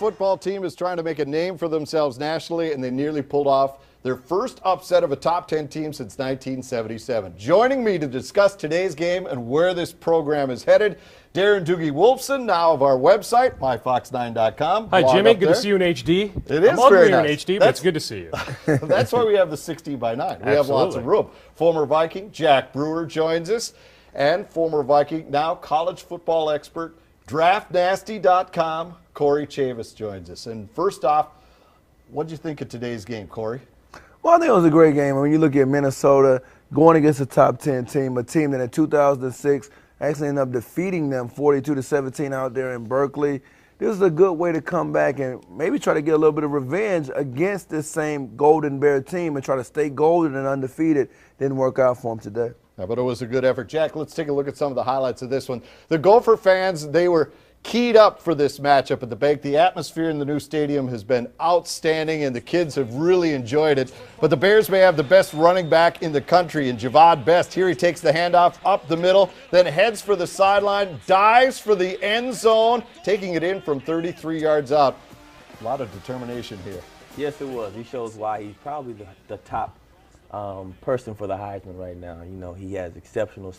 football team is trying to make a name for themselves nationally, and they nearly pulled off their first upset of a top 10 team since 1977. Joining me to discuss today's game and where this program is headed, Darren Doogie Wolfson, now of our website, myfox9.com. Hi, Jimmy. Good to see you in HD. It is I'm very nice. nice. In HD, but it's good to see you. That's why we have the 16 by 9. We have lots of room. Former Viking Jack Brewer joins us, and former Viking, now college football expert, draftnasty.com, Corey Chavous joins us. And first off, what did you think of today's game, Corey? Well, I think it was a great game. When you look at Minnesota going against a top 10 team, a team that in 2006 actually ended up defeating them 42-17 out there in Berkeley. This is a good way to come back and maybe try to get a little bit of revenge against this same Golden Bear team and try to stay golden and undefeated. Didn't work out for them today. Yeah, but it was a good effort. Jack, let's take a look at some of the highlights of this one. The Gopher fans, they were keyed up for this matchup at the bank. The atmosphere in the new stadium has been outstanding, and the kids have really enjoyed it. But the Bears may have the best running back in the country in Javad Best. Here he takes the handoff up the middle, then heads for the sideline, dives for the end zone, taking it in from 33 yards out. A lot of determination here. Yes, it was. He shows why he's probably the top person for the Heisman right now. You know, he has exceptional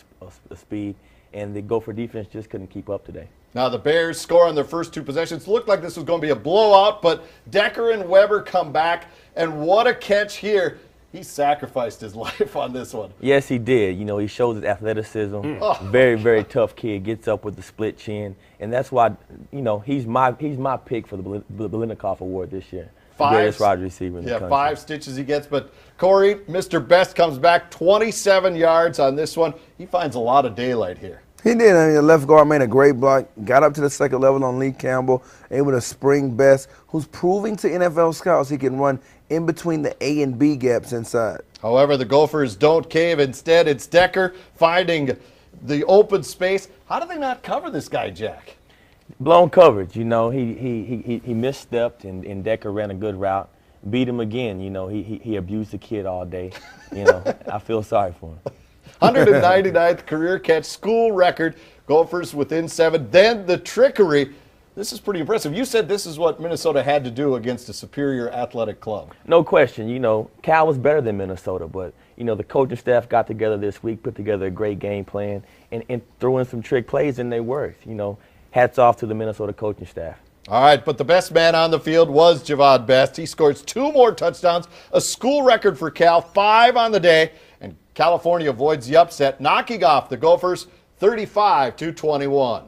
speed, and the Gopher defense just couldn't keep up today. Now the Bears score on their first two possessions. Looked like this was going to be a blowout, but Decker and Weber come back, and what a catch here. He sacrificed his life on this one. Yes, he did. You know, he shows his athleticism. Very, very tough kid. Gets up with the split chin, and that's why, you know, he's my pick for the Biletnikoff Award this year. Greatest wide receiver in the country. 5 stitches he gets. But Corey, Mr. Best comes back 27 yards on this one. He finds a lot of daylight here. He did. I mean, the left guard made a great block, got up to the second level on Lee Campbell, able to spring Best, who's proving to NFL scouts he can run in between the A and B gaps inside. However, the Gophers don't cave. Instead, it's Decker finding the open space. How do they not cover this guy, Jack? Blown coverage. You know, he misstepped, and Decker ran a good route. Beat him again. You know, he abused the kid all day. You know, I feel sorry for him. 199th career catch, school record. Gophers within 7. Then the trickery. This is pretty impressive. You said this is what Minnesota had to do against a superior athletic club. No question. You know, Cal was better than Minnesota, but, you know, the coaching staff got together this week, put together a great game plan, and threw in some trick plays, and they worked. You know, hats off to the Minnesota coaching staff. All right, but the best man on the field was Javad Best. He scores 2 more touchdowns, a school record for Cal, 5 on the day, and California avoids the upset, knocking off the Gophers 35-21.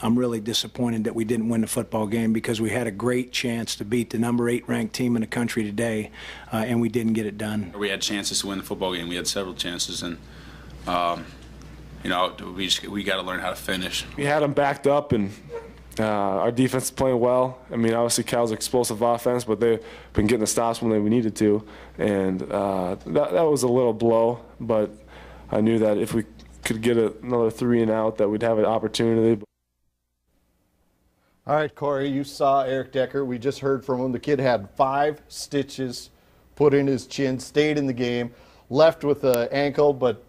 I'm really disappointed that we didn't win the football game because we had a great chance to beat the number 8 ranked team in the country today, and we didn't get it done. We had chances to win the football game. We had several chances, and you know, we got to learn how to finish. We had them backed up, and our defense is playing well. I mean, obviously Cal's explosive offense, but they've been getting the stops when we needed to, and that was a little blow. But I knew that if we could get another 3 and out, that we'd have an opportunity. All right, Corey, you saw Eric Decker. We just heard from him. The kid had 5 stitches put in his chin, stayed in the game, left with an ankle, but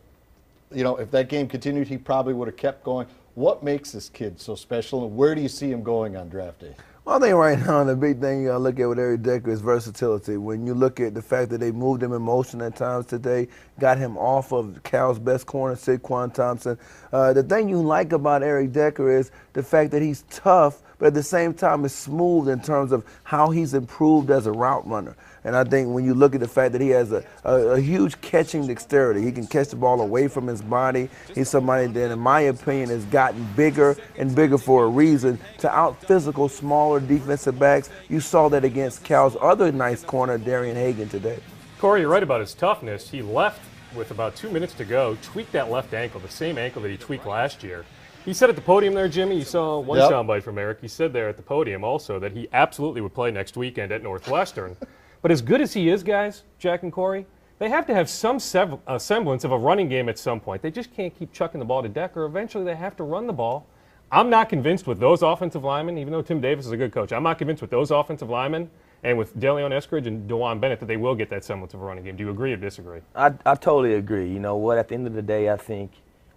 you know, if that game continued, he probably would have kept going. What makes this kid so special, and where do you see him going on draft day? Well, I think right now the big thing you got to look at with Eric Decker is versatility. When you look at the fact that they moved him in motion at times today, got him off of Cal's best corner, Saquon Thompson. The thing you like about Eric Decker is the fact that he's tough, but at the same time is smooth in terms of how he's improved as a route runner. And I think when you look at the fact that he has a huge catching dexterity, he can catch the ball away from his body. He's somebody that, in my opinion, has gotten bigger and bigger for a reason to out-physical smaller defensive backs. You saw that against Cal's other nice corner, Darian Hagan, today. Corey, you're right about his toughness. He left with about 2 minutes to go, tweaked that left ankle, the same ankle that he tweaked last year. He said at the podium there, Jimmy, you saw one soundbite from Eric. He said there at the podium also that he absolutely would play next weekend at Northwestern. But as good as he is, guys, Jack and Corey, they have to have some semblance of a running game at some point. They just can't keep chucking the ball to Decker. Eventually they have to run the ball. I'm not convinced with those offensive linemen, even though Tim Davis is a good coach, I'm not convinced with those offensive linemen and with DeLeon Eskridge and DeJuan Bennett that they will get that semblance of a running game. Do you agree or disagree? I totally agree. You know what, at the end of the day, I think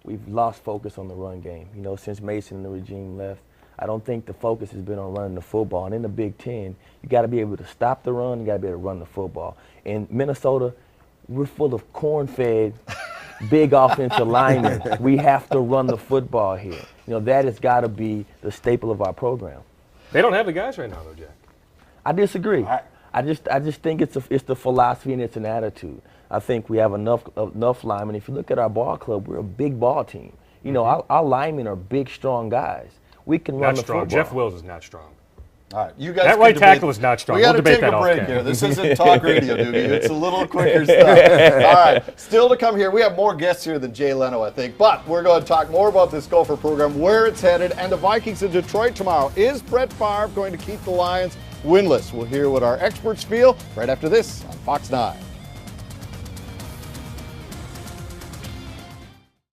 we've lost focus on the run game. You know, since Mason and the regime left, I don't think the focus has been on running the football. And in the Big Ten, you got to be able to stop the run, you got to be able to run the football. In Minnesota, we're full of corn-fed, big offensive linemen. We have to run the football here. That has got to be the staple of our program. They don't have the guys right now, though, Jack. I disagree. I just think it's the philosophy and it's an attitude. I think we have enough linemen. If you look at our ball club, we're a big ball team. Our linemen are big, strong guys. We can run the football. Jeff Wills is not strong. All right, you guys. That right tackle is not strong. We got to take a break here. This isn't talk radio duty. It's a little quicker stuff. All right, still to come here. We have more guests here than Jay Leno, I think. But we're going to talk more about this Gopher program, where it's headed, and the Vikings in Detroit tomorrow. Is Brett Favre going to keep the Lions winless? We'll hear what our experts feel right after this on Fox 9.